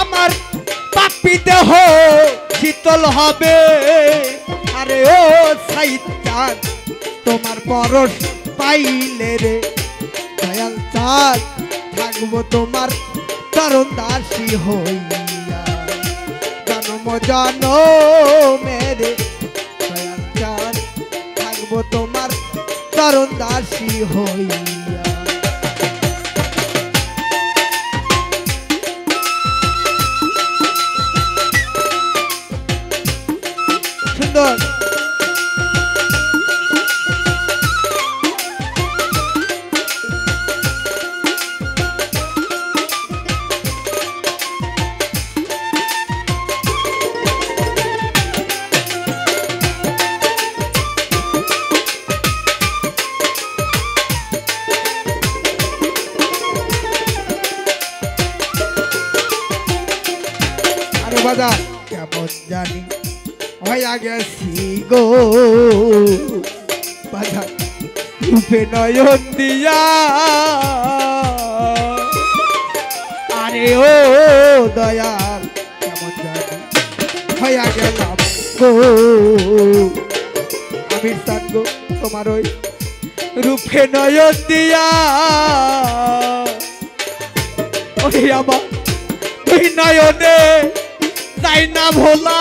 আমার পাপি দেহ শীতল হবে। আরে ও সাইতান তোমার পরশ পাইলে রে দয়াল চাঁদ থাকবো তোমার চরণ দাসী হইয়া। জন্ম জনমেরে দয়াল চাঁদ থাকবো তোমার চরণ দাসী হইয়া। সুন্দর বাজার কেমন জানি হইয়া গেছি গো বাজার রূপে নয়ন দিয়া। আরে ও দয়াল কেমন জানি হইয়া গেলাম গো আমি সান গো তোমার ওই রূপে নয়ন দিয়া। ওই আমার ওই নয়নে তাই না ভোলা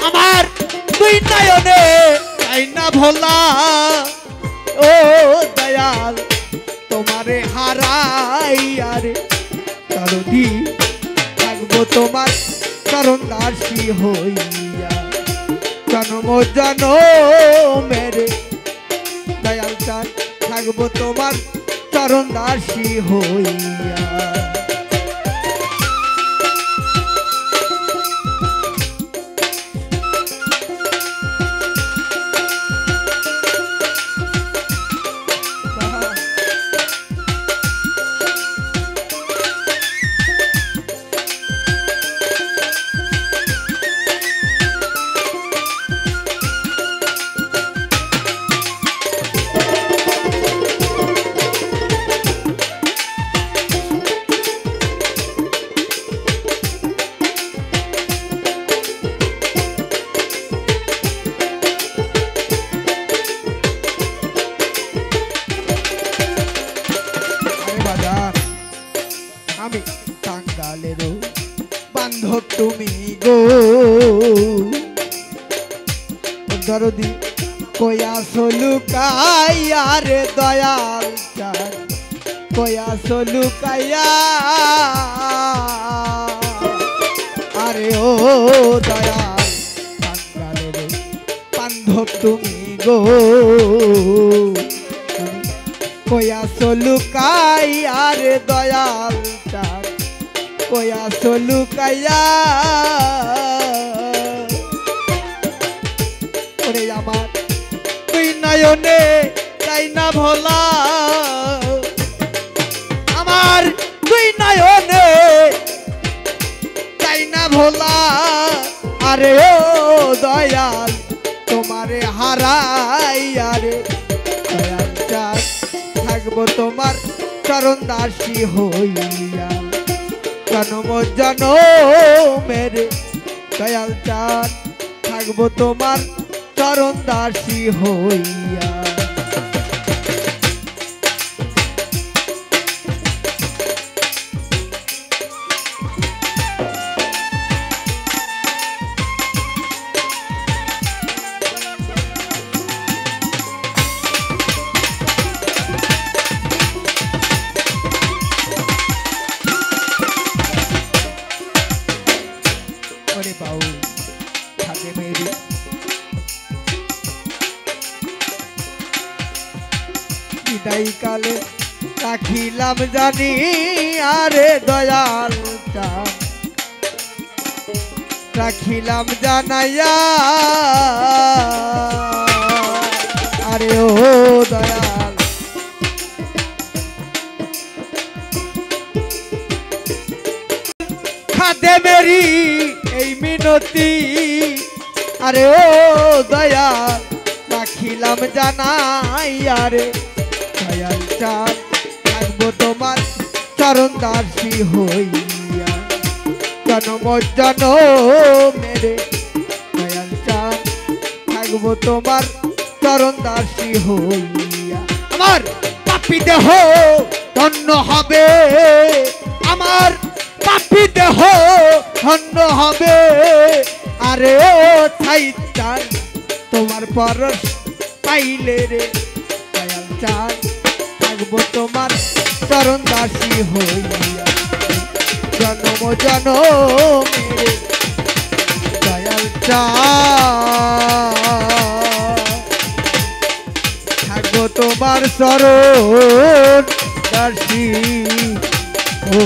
আমার তুই নয়নে তাই না ভোলা। ও দয়াল তোমারে হারাই আরে কারণি থাকবো তোমার চরণ দাসী হইয়া। জন্ম জনমেরে দয়াল চাঁদ থাকবো তোমার চরণ দাসী হইয়া। আমি টাঙ্গালেরও বান্ধব তুমি গো দরদি কয়া সলুকাইয়া রে দয়াল চাঁদ কয়া সলুকাইয়া। আরে ও দয়াল টাঙ্গালেরও বান্ধব তুমি গো কয়া সলুকাইয়া রে দয়াল চাঁদ কয়া সলুকাইয়া। ওরে আমার তুই নয়নে তাই না ভোলা আমার তুই নয়নে তাই না ভোলা। আরে ও দয়াল তোমারে হারাই আরে দয়াল চাঁদ থাকবো তোমার চরণ দাসী হইয়া। জন্ম জনমেরে দয়াল চাঁদ থাকবো তোমার চরণ দাসী হইয়া। ওরে বাউ থাকে মেরি বিদায় কালে রাখিলাম জানি আরে দয়াল চাঁদ রাখিলাম জানাইয়া। আরে ও দয়াল খাদে মেরি এই মিনতি। আরে ও দয়াল রাখিলাম সালাম জানাই আরে দয়াল চাঁদ থাকবো তোমার চরণ দাসী হইয়া জনম জনমেরে দয়াল চাঁদ থাকবো তোমার চরণ দাসী হইয়া আমার পাপী দেহ ধন্য হবে আমার পাপী দেহ ধন্য হবে আরে ও ছাইতান তোমার পরশ পাইলে রে দয়াল চাঁদ থাকবো তোমার চরণ দাসী হইয়া জনম জনমেরে দয়াল চাঁদ থাকবো তোমার চরণ দাসী ও